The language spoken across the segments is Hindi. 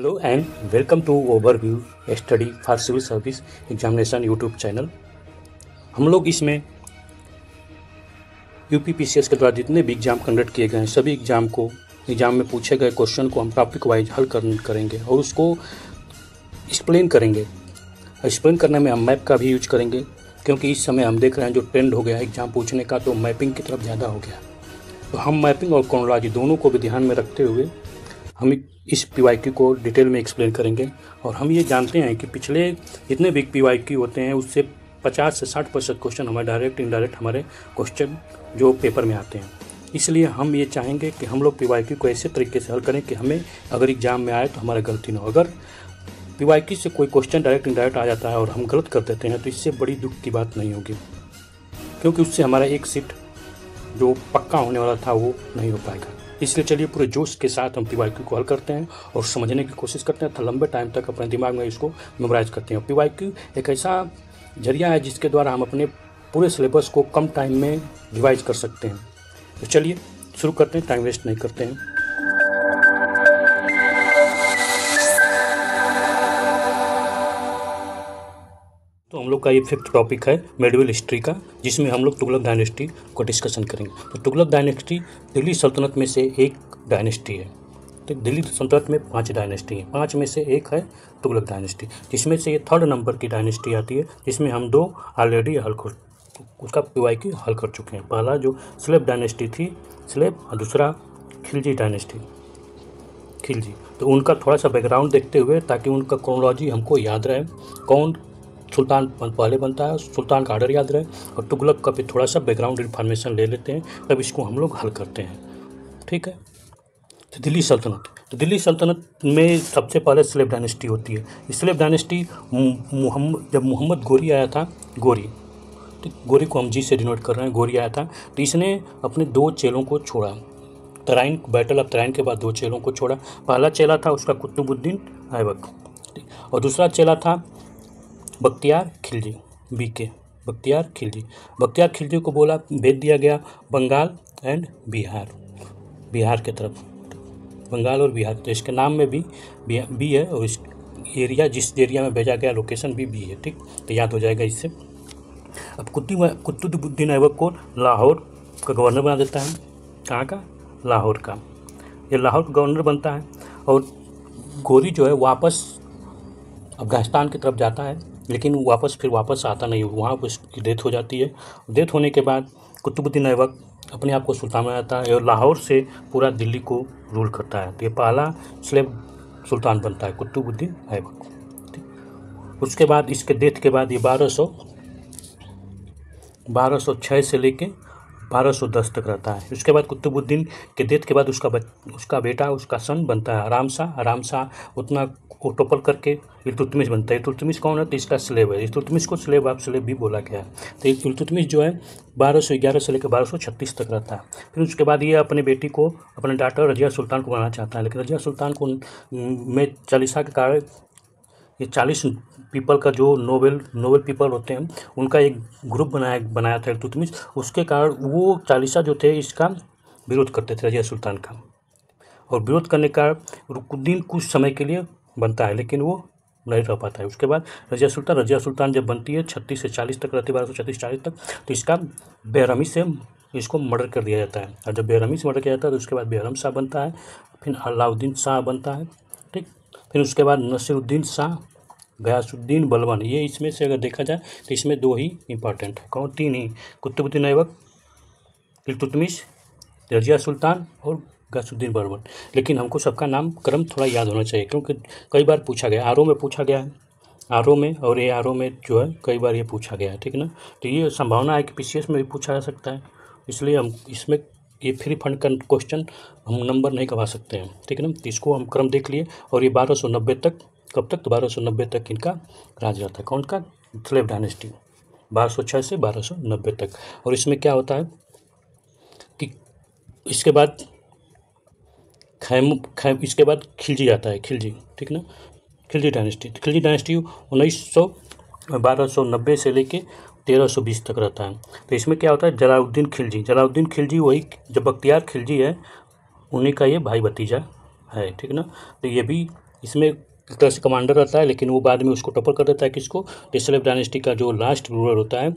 Hello and welcome to overview study for civil service examination YouTube channel. हम लोग इसमें यूपीपीसीएस के द्वारा जितने भी एग्ज़ाम कंडक्ट किए गए हैं सभी एग्ज़ाम में पूछे गए क्वेश्चन को हम टॉपिक वाइज हल करेंगे और उसको एक्सप्लेन करेंगे। एक्सप्लेन करने में हम मैप का भी यूज करेंगे, क्योंकि इस समय हम देख रहे हैं जो ट्रेंड हो गया एग्ज़ाम पूछने का, तो मैपिंग की तरफ ज़्यादा हो गया। तो हम मैपिंग और क्रोनोलॉजी दोनों को भी ध्यान में रखते हुए हम इस पीवाईक्यू को डिटेल में एक्सप्लेन करेंगे। और हम ये जानते हैं कि पिछले जितने भी पीवाईक्यू होते हैं उससे 50 से 60% क्वेश्चन हमारे डायरेक्ट इनडायरेक्ट हमारे क्वेश्चन जो पेपर में आते हैं। इसलिए हम ये चाहेंगे कि हम लोग पीवाईक्यू को ऐसे तरीके से हल करें कि हमें अगर एग्ज़ाम में आए तो हमारा गलती ना हो। अगर पीवाईक्यू से कोई क्वेश्चन डायरेक्ट इनडायरेक्ट आ जाता है और हम गलत कर देते हैं तो इससे बड़ी दुख की बात नहीं होगी, क्योंकि उससे हमारा एक सीट जो पक्का होने वाला था वो नहीं हो पाएगा। इसलिए चलिए पूरे जोश के साथ हम पीवाईक्यू को हल करते हैं और समझने की कोशिश करते हैं, तो लंबे टाइम तक अपने दिमाग में इसको मेमोराइज करते हैं। पीवाईक्यू एक ऐसा जरिया है जिसके द्वारा हम अपने पूरे सिलेबस को कम टाइम में रिवाइज कर सकते हैं। तो चलिए शुरू करते हैं, टाइम वेस्ट नहीं करते हैं। तो हम लोग का ये 5th टॉपिक है मेडिवल हिस्ट्री का, जिसमें हम लोग तुगलक डायनेस्टी को डिस्कशन करेंगे। तो तुगलक डायनेस्टी दिल्ली सल्तनत में से एक डायनेस्टी है। तो दिल्ली सल्तनत में 5 डायनेस्टी हैं, 5 में से एक है तुगलक डायनेस्टी, जिसमें से ये 3rd नंबर की डायनेस्टी आती है, जिसमें हम 2 ऑलरेडी उसका पीवाईक्यू हल कर चुके हैं। पहला जो स्लेब डायनेस्टी थी, स्लेब, और दूसरा खिलजी डायनेस्टी, खिलजी। तो उनका थोड़ा सा बैकग्राउंड देखते हुए, ताकि उनका क्रोनोलॉजी हमको याद रहे, कौन सुल्तान पहले बनता है, सुल्तान का आर्डर याद रहे, और तुगलक का भी थोड़ा सा बैकग्राउंड इन्फॉर्मेशन ले लेते हैं, तब इसको हम लोग हल करते हैं। ठीक है। तो दिल्ली सल्तनत में सबसे पहले स्लेब डायनेस्टी होती है। स्लेब डायनेस्टी जब मोहम्मद गोरी आया था, गोरी, तो गोरी को हम जी से डिनोट कर रहे हैं, गोरी आया था, तो इसने अपने 2 चेलों को छोड़ा। तराइन, बैटल ऑफ तराइन के बाद 2 चेलों को छोड़ा। पहला चेला था उसका कुतुबुद्दीन ऐबक, और दूसरा चेला था बख्तियार खिलजी, बख्तियार खिलजी को बोला, भेज दिया गया बंगाल एंड बिहार के तरफ, बंगाल और बिहार। तो इसके नाम में भी बी है, और इस एरिया, जिस एरिया में भेजा गया लोकेशन भी बी है। ठीक, तो याद हो जाएगा इससे। अब कुतुबुद्दीन ऐबक को लाहौर का गवर्नर बना देता है। कहाँ का? लाहौर का। ये लाहौर का गवर्नर बनता है, और गोरी जो है वापस अफगानिस्तान की तरफ जाता है, लेकिन फिर वापस आता नहीं, वहाँ पर उसकी डेथ हो जाती है। डेथ होने के बाद कुतुबुद्दीन ऐबक अपने आप को सुल्तान बनाता है और लाहौर से पूरा दिल्ली को रूल करता है। तो ये पहला स्लेब सुल्तान बनता है कुतुबुद्दीन ऐबक। ठीक, उसके बाद इसके डेथ के बाद ये 1206 से लेके 1210 तक रहता है। उसके बाद कुतुबुद्दीन के डेथ के बाद उसका बेटा, उसका सन बनता है आराम शाह उतना को टोपल करके इल्तुतमिश बनता है। इल्तुतमिश कौन है? तो इसका स्लेब है। इल्तुतमिश को स्लेब भी बोला गया है। तो इल्तुतमिश जो है 1211 से लेकर 1236 तक रहता है। फिर उसके बाद ये अपने बेटी को, अपने डॉटर रजिया सुल्तान को बनाना चाहता है, लेकिन रजिया सुल्तान को में चालीसा के कारण, ये 40 पीपल का जो नोबेल पीपल होते हैं उनका एक ग्रुप बनाया था इल्तुतमिश, उसके कारण वो चालीसा जो थे इसका विरोध करते थे, रजिया सुल्तान का। और विरोध करने का रुकुद्दीन कुछ समय के लिए बनता है, लेकिन वो नहीं रह पाता है। उसके बाद रजिया सुल्तान जब बनती है 36 से 40 तक रहती है, 1236-40 तक, तो इसका बेरहमी से इसको मर्डर कर दिया जाता है। और जब बेरहमी से मर्डर किया जाता है तो उसके बाद बेरहम शाह बनता है, फिर अलाउद्दीन शाह बनता है। ठीक, फिर उसके बाद नसीरुद्दीन शाह, गयासुद्दीन बलबन। ये इसमें से अगर देखा जाए तो इसमें 2 ही इंपॉर्टेंट है। कौन? 3 ही, कुतुबुद्दीन ऐबक, इल्तुतमिश, रजिया सुल्तान और गयासुद्दीन बलबन। लेकिन हमको सबका नाम क्रम थोड़ा याद होना चाहिए, क्योंकि कई बार पूछा गया, आरओ में पूछा गया है, आरओ में जो है कई बार ये पूछा गया है। ठीक ना। तो ये संभावना है कि पीसीएस में भी पूछा जा सकता है, इसलिए हम इसमें ये फ्री फंड का क्वेश्चन हम नंबर नहीं गवा सकते हैं। ठीक है ना। तो इसको हम क्रम देख लिए, और ये 1290 तक, कब तक? तो 1290 तक इनका राज रहता है। कौन का? स्लेब डायनेस्टी, 1206 से 1290 तक। और इसमें क्या होता है कि इसके बाद इसके बाद खिलजी आता है, खिलजी। ठीक ना। खिलजी डायनेस्टी 1290 से लेके 1320 तक रहता है। तो इसमें क्या होता है? जलालुद्दीन खिलजी वही, जब बख्तियार खिलजी है उन्हीं का ये भाई भतीजा है। ठीक ना। तो ये भी इसमें एक तरह से कमांडर रहता है, लेकिन वो बाद में उसको टॉपर कर देता है किसको, तेसलेव डायनेस्टी का जो लास्ट रूलर होता है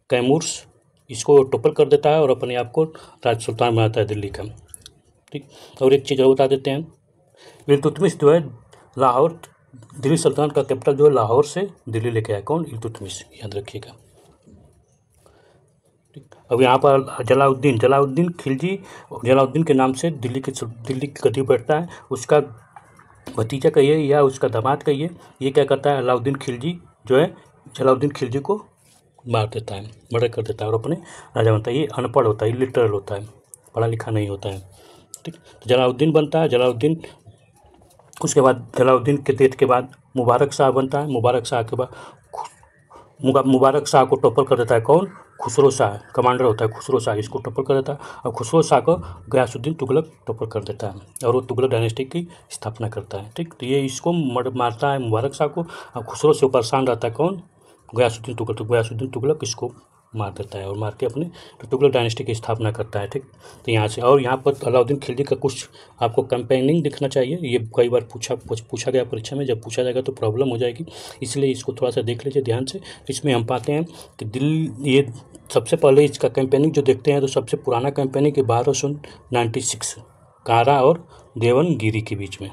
कैमूर्स, इसको टॉपर कर देता है और अपने आप को राज सुल्तान बनाता है दिल्ली का। ठीक, और एक चीज़ और बता देते हैं, इल्तुतमिश जो है लाहौर, दिल्ली सल्तनत का कैपिटल जो है लाहौर से दिल्ली लेके आया, कौन, इल्तुतमिश, याद रखिएगा। अब यहाँ पर जलाउद्दीन खिलजी, जलाउद्दीन के नाम से दिल्ली की गद्दी बैठता है, उसका भतीजा कहिए या उसका दामाद कहिए, ये क्या करता है, अलाउद्दीन खिलजी जो है जलाउद्दीन खिलजी को मार देता है, मर्डर कर देता है और अपने राजा बनता है। ये अनपढ़ होता है, इलिटरल होता है, पढ़ा लिखा नहीं होता है। ठीक, तो जलाउद्दीन बनता है, जलाउद्दीन, उसके बाद जलाउद्दीन के डेथ के बाद मुबारक शाह बनता है, मुबारक शाह के बाद मुबारक शाह को टॉपर कर देता है कौन, खुसरो शाह, कमांडर होता है खुसरो शाह, इसको टॉपर कर देता है, और खुसरो शाह को गयासुद्दीन तुगलक टॉपर कर देता है और वो तुगलक डायनेस्टी की स्थापना करता है। ठीक, तो ये इसको मारता है मुबारक शाह को, और खुसरो से परेशान रहता है कौन, गयासुद्दीन तुगलक, तो गयासुद्दीन तुगलक इसको मार देता है और मार के अपने तो तुगलक डायनेस्टी की स्थापना करता है। ठीक, तो यहाँ से, और यहाँ पर अलाउद्दीन खिलजी का कुछ आपको कैंपेनिंग दिखना चाहिए, ये कई बार पूछा गया परीक्षा में, जब पूछा जाएगा तो प्रॉब्लम हो जाएगी, इसलिए इसको थोड़ा सा देख लीजिए ध्यान से। इसमें हम पाते हैं कि दिल्ली, ये सबसे पहले इसका कैंपेनिंग जो देखते हैं तो सबसे पुराना कैंपेनिंग 1296 कारा और देवनगिरी के बीच में,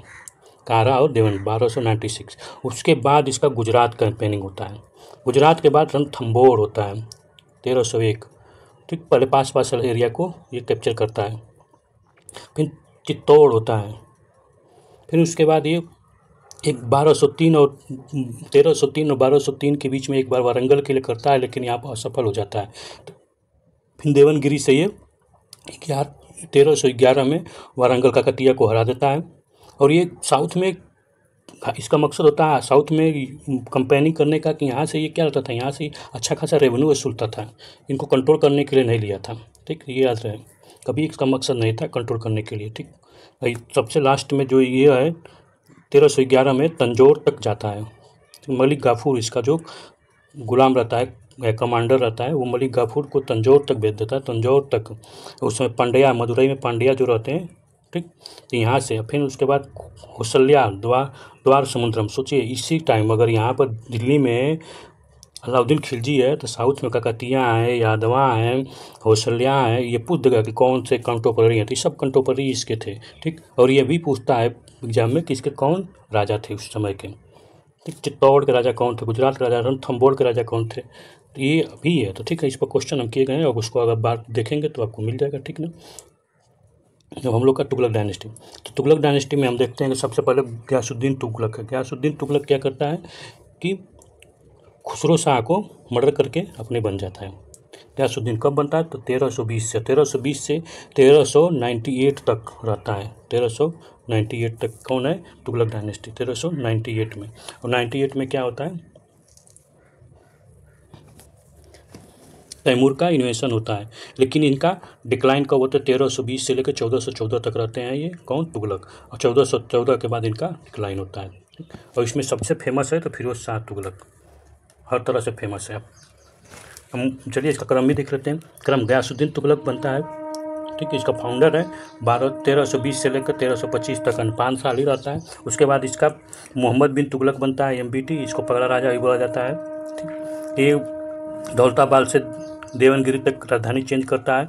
कारा और देवन 1296। उसके बाद इसका गुजरात कैंपेनिंग होता है, गुजरात के बाद रणथंभौर होता है 1301। ठीक, पहले पास एरिया को ये कैप्चर करता है, फिर चित्तौड़ होता है, फिर उसके बाद ये एक 1203 और 1303 और 1203 के बीच में एक बार वारंगल के लिए करता है, लेकिन यहाँ पर असफल हो जाता है। तो फिर देवनगिरी से ये 1311 में वारंगल का कतिया को हरा देता है, और ये साउथ में, इसका मकसद होता है साउथ में कंपेनिंग करने का, कि यहाँ से ये क्या होता था, यहाँ से अच्छा खासा रेवेन्यू वसूलता था, इनको कंट्रोल करने के लिए नहीं लिया था। ठीक, ये याद रहे, कभी इसका मकसद नहीं था कंट्रोल करने के लिए। ठीक, सबसे लास्ट में जो ये है 1311 में तंजौर तक जाता है, तो मलिक गाफूर इसका जो गुलाम रहता है, कमांडर रहता है, वो मलिक गाफूर को तंजौर तक भेज देता है, तंजौर तक। उसमें पांड्या, मदुरई में पांड्या जो रहते हैं, ठीक, तो यहाँ से फिर उसके बाद कौशल्या, द्वार समुद्रम। सोचिए इसी टाइम अगर यहाँ पर दिल्ली में अलाउद्दीन खिलजी है तो साउथ में काकतिया हैं, यादवा हैं, कौशल्या हैं, ये पूछ देगा कि कौन से कंटोपरी हैं, तो सब कंटोपरी इसके थे। ठीक, और ये भी पूछता है एग्जाम में कि इसके कौन राजा थे उस समय के। ठीक, चित्तौड़ के राजा कौन थे, गुजरात के राजा, रणथंभौर के राजा कौन थे, तो ये अभी है। तो ठीक है, इस पर क्वेश्चन हम किए गए हैं और उसको अगर बात देखेंगे तो आपको मिल जाएगा। ठीक ना, जब हम लोग का तुगलक डायनेस्टी, तो तुगलक डायनेस्टी में हम देखते हैं कि सबसे पहले गयासुद्दीन तुगलक है। गयासुद्दीन तुगलक क्या करता है कि खुसरो शाह को मर्डर करके अपने बन जाता है। गयासुद्दीन कब बनता है, तो 1320 से 1398 तक रहता है, 1398 तक कौन है, तुगलक डायनेस्टी 1398 में। और 98 में क्या होता है, तैमूर का इन्वेशन होता है, लेकिन इनका डिक्लाइन कब होता है, 1320 से लेकर 1414 तक रहते हैं ये कौन, तुगलक, और 1414 के बाद इनका डिक्लाइन होता है। और इसमें सबसे फेमस है तो फिरोज शाह तुगलक, हर तरह से फेमस है। हम चलिए इसका क्रम भी देख लेते हैं। क्रम, गयासुद्दीन तुगलक बनता है, ठीक है, इसका फाउंडर है 1320 से लेकर 1325 तक, 5 साल ही रहता है। उसके बाद इसका मोहम्मद बिन तुगलक बनता है, MBT, इसको पगला राजा भी बोला जाता है। ठीक, ये दौलताबाद से देवनगिरी तक राजधानी चेंज करता है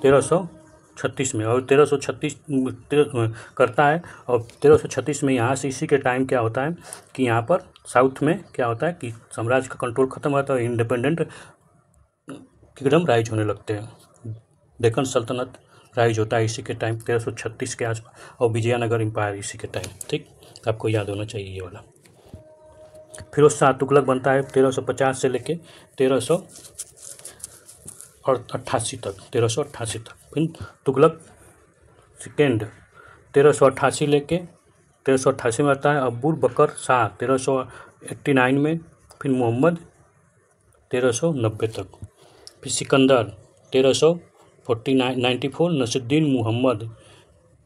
1336 में, और 1336 करता है, और 1336 में यहाँ से इसी के टाइम क्या होता है कि यहाँ पर साउथ में क्या होता है कि साम्राज्य का कंट्रोल खत्म होता है, इंडिपेंडेंट किंगडम राइज होने लगते हैं, डेक्कन सल्तनत राइज होता है इसी के टाइम 1336 के आसपास, और विजयनगर एम्पायर इसी के टाइम। ठीक, आपको याद होना चाहिए ये वाला। फिरोज शाह तुगलक बनता है 1350 से लेके 1388 तक, 1388 तक। फिर तुगलक सेकेंड 1388 लेके 1388 में आता है अब्बुल बकर शाह 1389 में, फिर मोहम्मद 1390 तक, फिर सिकंदर 1394, नसीरुद्दीन मुहम्मद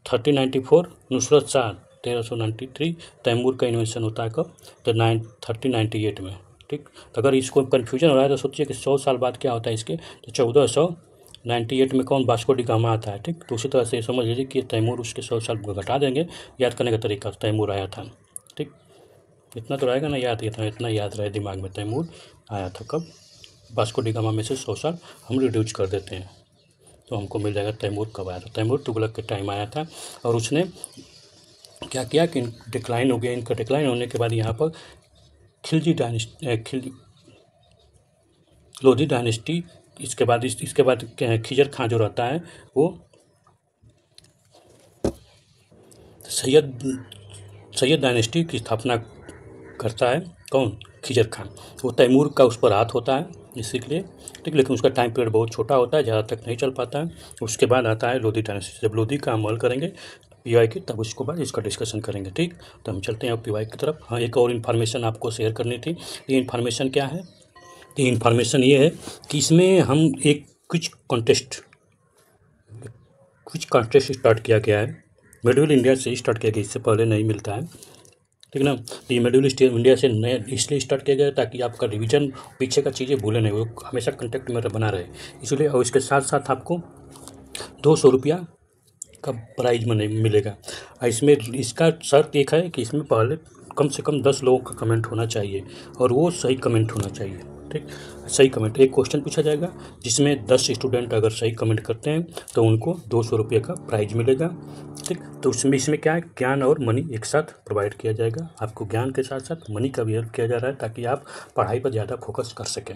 1394, नुसरत शाह 1393, तैमूर का इन्वेंशन होता है कब, तो 1398 में। ठीक, तो अगर इसको कन्फ्यूजन हो रहा है तो सोचिए कि 100 साल बाद क्या होता है इसके, तो 98 में कौन, वास्को डी गामा आता है, ठीक। तो उसी तरह से समझ लीजिए कि तैमूर उसके 100 साल घटा देंगे। याद करने का तरीका, तैमूर आया था, ठीक। इतना तो रहेगा ना याद, इतना याद रहे दिमाग में, तैमूर आया था कब, वास्को डी गामा में से 100 साल हम रिड्यूस कर देते हैं तो हमको मिल जाएगा तैमूर कब आया था। तैमूर तुगलक के टाइम आया था और उसने क्या किया कि डिक्लाइन हो गया। इनका डिक्लाइन होने के बाद यहाँ पर लोधी डायनेस्टी, इसके बाद खिजर खां जो रहता है वो सैयद डायनेस्टी की स्थापना करता है। कौन, खिजर खान। वो तैमूर का उस पर हाथ होता है इसी के लिए, ठीक। लेकिन उसका टाइम पीरियड बहुत छोटा होता है, ज़्यादा तक नहीं चल पाता है। उसके बाद आता है लोधी डायनेस्टी। जब लोधी का अमल करेंगे पीवाई की, तब उसके बाद इसका डिस्कशन करेंगे, ठीक। तो हम चलते हैं अब पीवाई की तरफ। हाँ, एक और इन्फॉर्मेशन आपको शेयर करनी थी। ये इन्फॉर्मेशन क्या है, ये इन्फॉर्मेशन ये है कि इसमें हम एक कुछ कॉन्टेस्ट स्टार्ट किया गया है। मिडिल इंडिया से स्टार्ट किया गया, इससे पहले नहीं मिलता है, ठीक ना। तो ये मिडिल इंडिया से नया इसलिए स्टार्ट किया गया ताकि आपका रिवीजन, पीछे का चीज़ें भूले नहीं, वो हमेशा कंटेक्ट में बना रहे इसलिए। और इसके साथ साथ आपको 200 रुपया का प्राइज मनी मिलेगा। इसमें इसका शर्त एक है कि इसमें पहले कम से कम 10 लोगों का कमेंट होना चाहिए और वो सही कमेंट होना चाहिए, ठीक। सही कमेंट, एक क्वेश्चन पूछा जाएगा जिसमें 10 स्टूडेंट अगर सही कमेंट करते हैं तो उनको 200 रुपये का प्राइज मिलेगा, ठीक। तो इसमें क्या है, ज्ञान और मनी एक साथ प्रोवाइड किया जाएगा। आपको ज्ञान के साथ साथ मनी का भी हेल्प किया जा रहा है ताकि आप पढ़ाई पर ज़्यादा फोकस कर सकें,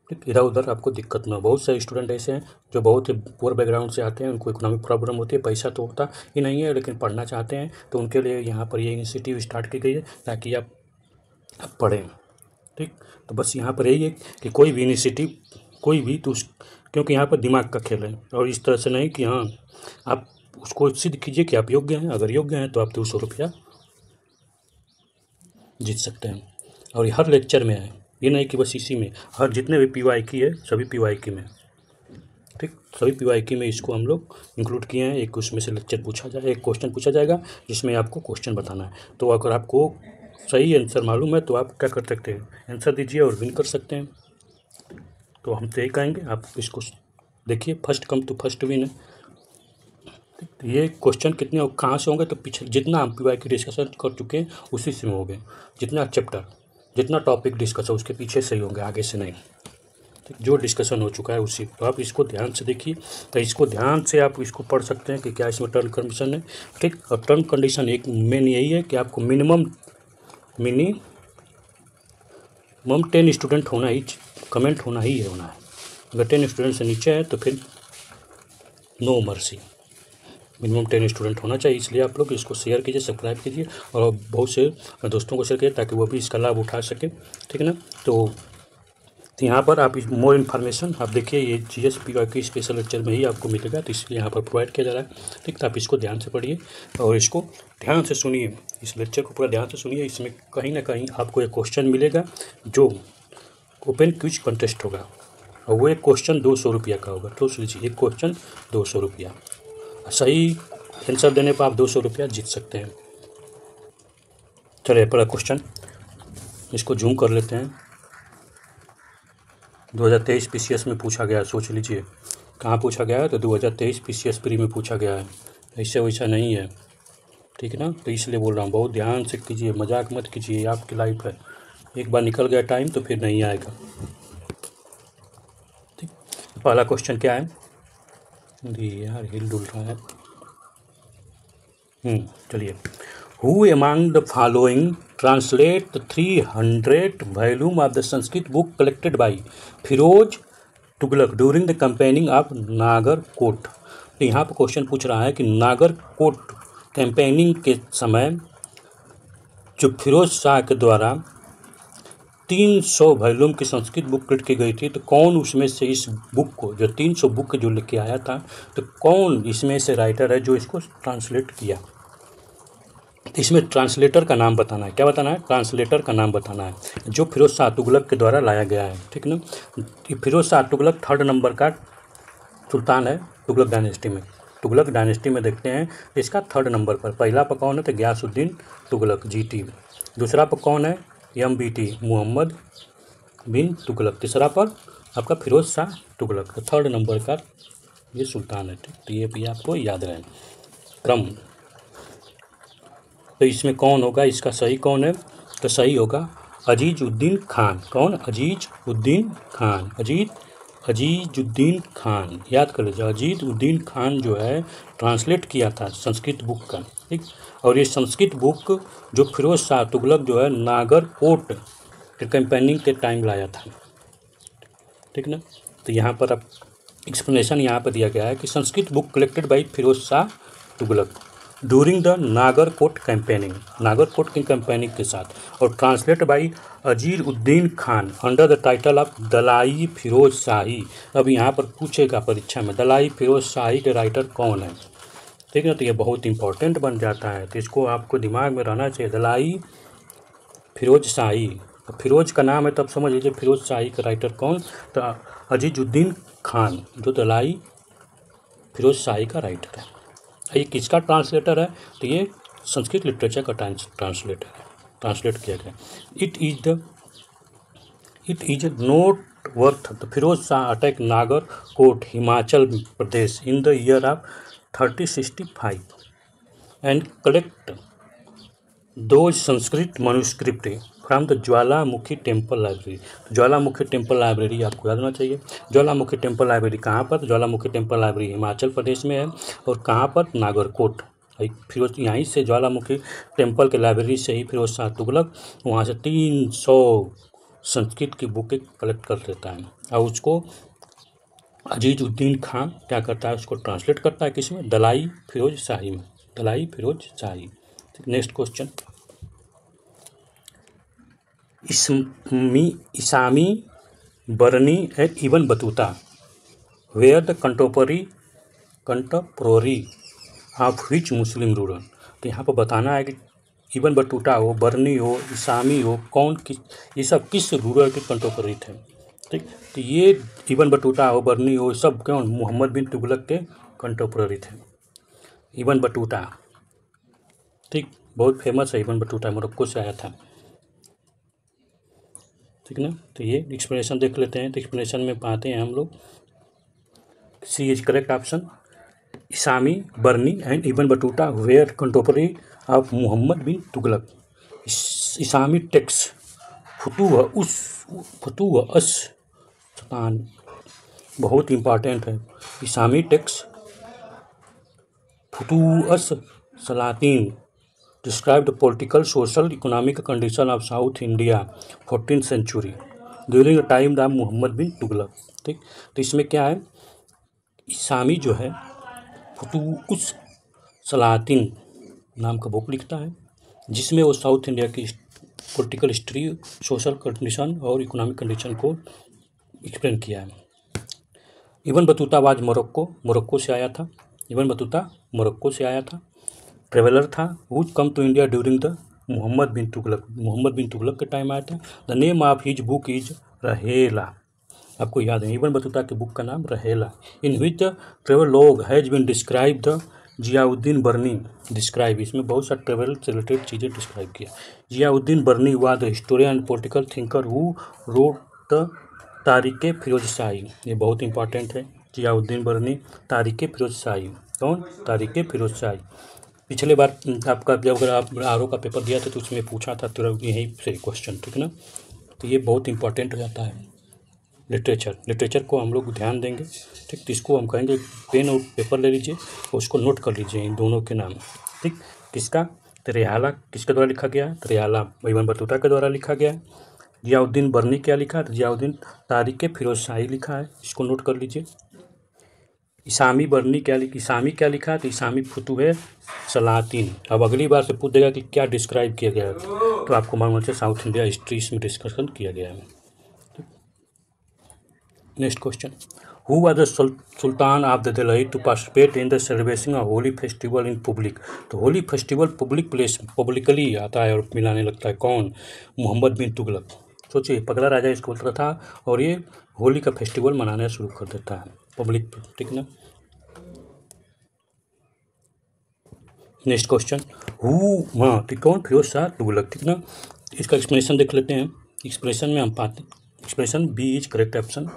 ठीक। इधर उधर आपको दिक्कत ना हो। बहुत सारे स्टूडेंट ऐसे हैं जो बहुत ही पुअर बैकग्राउंड से आते हैं, उनको इकोनॉमिक प्रॉब्लम होती है, पैसा तो होता ही नहीं है लेकिन पढ़ना चाहते हैं, तो उनके लिए यहाँ पर ये इनिशिएटिव स्टार्ट की गई है ताकि आप पढ़ें, ठीक। तो बस यहाँ पर यही है कि कोई भी इनिशिएटिव, कोई भी तो क्योंकि यहाँ पर दिमाग का खेल है और इस तरह से नहीं कि हाँ आप उसको सिद्ध कीजिए कि आप योग्य हैं। अगर योग्य हैं तो आप 200 रुपया जीत सकते हैं। और ये हर लेक्चर में है, ये नहीं कि बस इसी में, हर जितने भी PYQ है सभी PYQ में, ठीक। सभी PYQ में इसको हम लोग इंक्लूड किए हैं। एक उसमें से लेक्चर पूछा जाए, एक क्वेश्चन पूछा जाएगा जिसमें आपको क्वेश्चन बताना है। तो अगर आपको सही आंसर मालूम है तो आप क्या कर सकते हैं, आंसर दीजिए और विन कर सकते हैं। तो हम तो यही कहेंगे, आप इसको देखिए, फर्स्ट कम तो फर्स्ट विन है। तो ये क्वेश्चन कितने और कहाँ से होंगे, तो पीछे जितना हम PYQ डिस्कशन कर चुके हैं उसी से होंगे। जितना चैप्टर, जितना टॉपिक डिस्कस है उसके पीछे से ही होंगे, आगे से नहीं, ठीक। जो डिस्कशन हो चुका है उसी, तो आप इसको ध्यान से देखिए। तो इसको ध्यान से आप इसको पढ़ सकते हैं कि क्या इसमें टर्म कंडीशन है, ठीक। और टर्म कंडीशन एक मेन यही है कि आपको मिनिमम 10 स्टूडेंट होना ही, कमेंट होना ही होना है। अगर 10 स्टूडेंट से नीचे है तो फिर नो मर्सी, मिनिमम 10 स्टूडेंट होना चाहिए। इसलिए आप लोग इसको शेयर कीजिए, सब्सक्राइब कीजिए और बहुत से दोस्तों को शेयर कीजिए ताकि वो भी इसका लाभ उठा सके, ठीक है ना। तो यहाँ पर आप मोर इन्फॉर्मेशन आप देखिए, ये GS PYQ स्पेशल लेक्चर में ही आपको मिलेगा, तो इसलिए यहाँ पर प्रोवाइड किया जा रहा है, ठीक। तो आप इसको ध्यान से पढ़िए और इसको ध्यान से सुनिए, इस लेक्चर को पूरा ध्यान से सुनिए। इसमें कहीं ना कहीं आपको एक क्वेश्चन मिलेगा जो ओपन क्विज कंटेस्ट होगा और वो एक क्वेश्चन 200 रुपया का होगा। तो सोचिए, एक क्वेश्चन 200 रुपया, सही आंसर देने पर आप 200 रुपया जीत सकते हैं। चलिए पहला क्वेश्चन, इसको जूम कर लेते हैं। 2023 PCS में पूछा गया है, सोच लीजिए कहाँ पूछा गया है, तो 2023 PCS प्री में पूछा गया है, ऐसे वैसा नहीं है, ठीक है ना। तो इसलिए बोल रहा हूँ, बहुत ध्यान से कीजिए, मजाक मत कीजिए, आपकी लाइफ है, एक बार निकल गया टाइम तो फिर नहीं आएगा, ठीक। पहला क्वेश्चन क्या है, यार हिल डुल रहा है, चलिए। Who among the following translate the 300 volume of the Sanskrit book collected by Firoz Tughlaq during the campaigning of Nagarkot. तो यहाँ पर क्वेश्चन पूछ रहा है कि नागरकोट कैंपेनिंग के समय जो फिरोज शाह के द्वारा 300 वॉल्यूम की संस्कृत बुक प्रिंट की गई थी, तो कौन उसमें से इस बुक को, जो 300 बुक जो लेके आया था, तो कौन इसमें से राइटर है जो इसको ट्रांसलेट किया। इसमें ट्रांसलेटर का नाम बताना है, क्या बताना है, ट्रांसलेटर का नाम बताना है, जो फिरोज शाह तुगलक के द्वारा लाया गया है, ठीक ना। फिरोज शाह तुगलक 3rd नंबर का सुल्तान है तुगलक डायनेस्टी में। तुगलक डायनेस्टी में देखते हैं इसका 3rd नंबर पर, पहला पर कौन है तो गयासुद्दीन तुगलक GT, दूसरा पर कौन है MBT मोहम्मद बिन तुगलक, तीसरा पर आपका फिरोज शाह तुगलक 3rd नंबर का ये सुल्तान है। ठीक, तो ये भी आपको याद रहे क्रम। तो इसमें कौन होगा, इसका सही कौन है, तो सही होगा अजीजुद्दीन खान। कौन, अजीजुद्दीन खान। अजीजुद्दीन खान याद कर लीजिए। अजीजुद्दीन खान जो है ट्रांसलेट किया था संस्कृत बुक का। ठीक, और ये संस्कृत बुक जो फिरोज शाह तुगलक जो है नागरकोट के कैंपेनिंग के टाइम लाया था। ठीक ना। तो यहाँ पर अब एक्सप्लेनेशन यहाँ पर दिया गया है कि Sanskrit book collected by Firoz Shah Tughlaq during the Nagarkot campaigning, Nagarkot की कैंपेनिंग के साथ, और translate by Azizuddin Khan under the title of Dalail Firoz Shahi. अब यहाँ पर पूछेगा परीक्षा में दलाई फिरोज शाही के राइटर कौन है। ठीक है, तो ये बहुत इंपॉर्टेंट बन जाता है, तो इसको आपको दिमाग में रहना चाहिए। दलाई फिरोज शाही, तो फिरोज का नाम है तब समझ लीजिए फिरोज शाही का राइटर कौन, तो अजीजुद्दीन खान जो दलाई फिरोज शाही का राइटर है। ये किसका ट्रांसलेटर है, तो ये संस्कृत लिटरेचर का ट्रांसलेटर है, ट्रांसलेट किया गया। It is noteworthy the Firoz Shah attack Nagarkot Himachal Pradesh in the year of 3065 and collect दो Sanskrit manuscript from the Jwalamukhi temple library. Jwalamukhi temple library आपको याद होना चाहिए। ज्वालामुखी टेम्पल लाइब्रेरी कहाँ पर, ज्वालामुखी टेम्पल लाइब्रेरी हिमाचल प्रदेश में है, और कहाँ पर, नागरकोट। फिरोज यहीं से ज्वालामुखी टेम्पल के लाइब्रेरी से ही फिरोज शाह तुगलक वहाँ से 300 संस्कृत की बुकें कलेक्ट कर लेता है, और उसको अजीजुद्दीन खान क्या करता है, उसको ट्रांसलेट करता है किसमें, दलाई फिरोज शाही में, Dalail Firoz Shahi. Next question, Isami Barani and Ibn Battuta were the contemporary of which Muslim ruler. तो यहाँ पर बताना है कि इबन बतूता हो, बरनी हो, इसामी हो, कौन किस, ये सब किस रूलर के कंटेम्पोररी थे। ठीक, तो ये इबन बतूता हो, बरनी हो, सब कौन, मोहम्मद बिन तुगलक के कंटेम्पोररी थे। इबन बतूता, ठीक, बहुत फेमस है इबन बतूता, मोरक्को से आया था। ठीक ना। तो ये एक्सप्लेनेशन देख लेते हैं। तो एक्सप्लेनेशन में पाते हैं हम लोग C is correct option, Isami Barani and Ibn Battuta were contemporary of Mohammad bin Tughlaq. Isami text Futuh us सतान बहुत इंपॉर्टेंट है। Isami text Futuh us Salatin describe the political, social, economic condition of South India 14th century during the time of Mohammad bin Tughlaq. ठीक, तो इसमें क्या है, इसामी जो है फतूह सलातीन नाम का बुक लिखता है, जिसमें वो साउथ इंडिया की पॉलिटिकल हिस्ट्री, सोशल कंडीशन और इकोनॉमिक कंडीशन को एक्सप्लेन किया है। इबन बतूता वाज मोरक्को से आया था। इबन बतूता मोरक्को से आया था, ट्रेवलर था, would come to India during the Mohammad bin Tughlaq के टाइम आया था। The name of his book is Rihla, आपको याद है इबन बतूता के बुक का नाम Rihla. In which the travelogue has been describe the Ziauddin Barani describe, इसमें बहुत सा ट्रेवल से रिलेटेड चीज़ें डिस्क्राइब किया। Ziauddin Barani was the historian and political thinker who wrote the Tarikh Firoz शाही, ये बहुत इंपॉर्टेंट है। जियाउद्दीन बरनी तारीख़ फिरोज शाही, कौन, तारीख़ फिरोज शाही। पिछले बार आपका जब अगर आप आर का पेपर दिया था तो उसमें पूछा था तो यही से क्वेश्चन। ठीक ना। तो ये बहुत इंपॉर्टेंट हो जाता है। लिटरेचर को हम लोग ध्यान देंगे। ठीक, तो इसको हम कहेंगे पेन और पेपर ले लीजिए और उसको नोट कर लीजिए इन दोनों के नाम। ठीक, किसका, तो रेहाला किसके द्वारा लिखा गया है, तो रेहाला इबन बतूता के द्वारा लिखा गया है। जियाउद्दीन बरनी क्या लिखा है, तो जियाउद्दीन तारीख़ फिरोज शाही लिखा है, इसको नोट कर लीजिए। इसामी बरनी इसामी क्या लिखा है, तो इसामी फतूह सलातीन। अब अगली बार से पूछ देगा कि क्या डिस्क्राइब किया गया है, तो आपको मालूम है साउथ इंडिया हिस्ट्री इसमें डिस्कशन किया गया है। Next question, who was the sultan of the Delhi to participate in the celebration of Holi festival in public. तो Holi festival public place publicly आता है और मिलाने लगता है, कौन, मोहम्मद बिन तुगलक। सोचिए, पगला राजा इसको बोलता था और ये होली का फेस्टिवल मनाना शुरू कर देता है पब्लिक। ठीक ना। नेक्स्ट क्वेश्चन, ठीक, कौन, फिरोज शाह तुगलक। ठीक ना। इसका एक्सप्लेनेशन देख लेते हैं। एक्सप्लेनेशन में हम पाते, explanation B is correct option,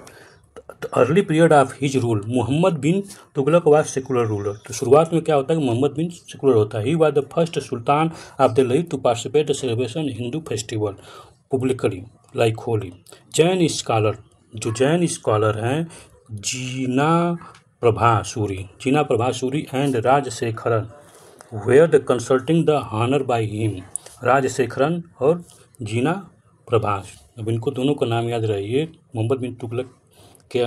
the early period of his rule, Mohammad bin Tughlaq was secular ruler. तो शुरुआत में क्या होता है कि मोहम्मद बिन सेकुलर होता है। He was the first sultan of Delhi to participate the celebration Hindu festival publicly like Holi. Jain scholar, जो जैन स्कॉलर हैं Jina Prabha Suri and Rajshekharan were the consulting the honour by him. Rajshekharan और जीना प्रभा, अब इनको दोनों का नाम याद रहे, ये मोहम्मद बिन तुगलक के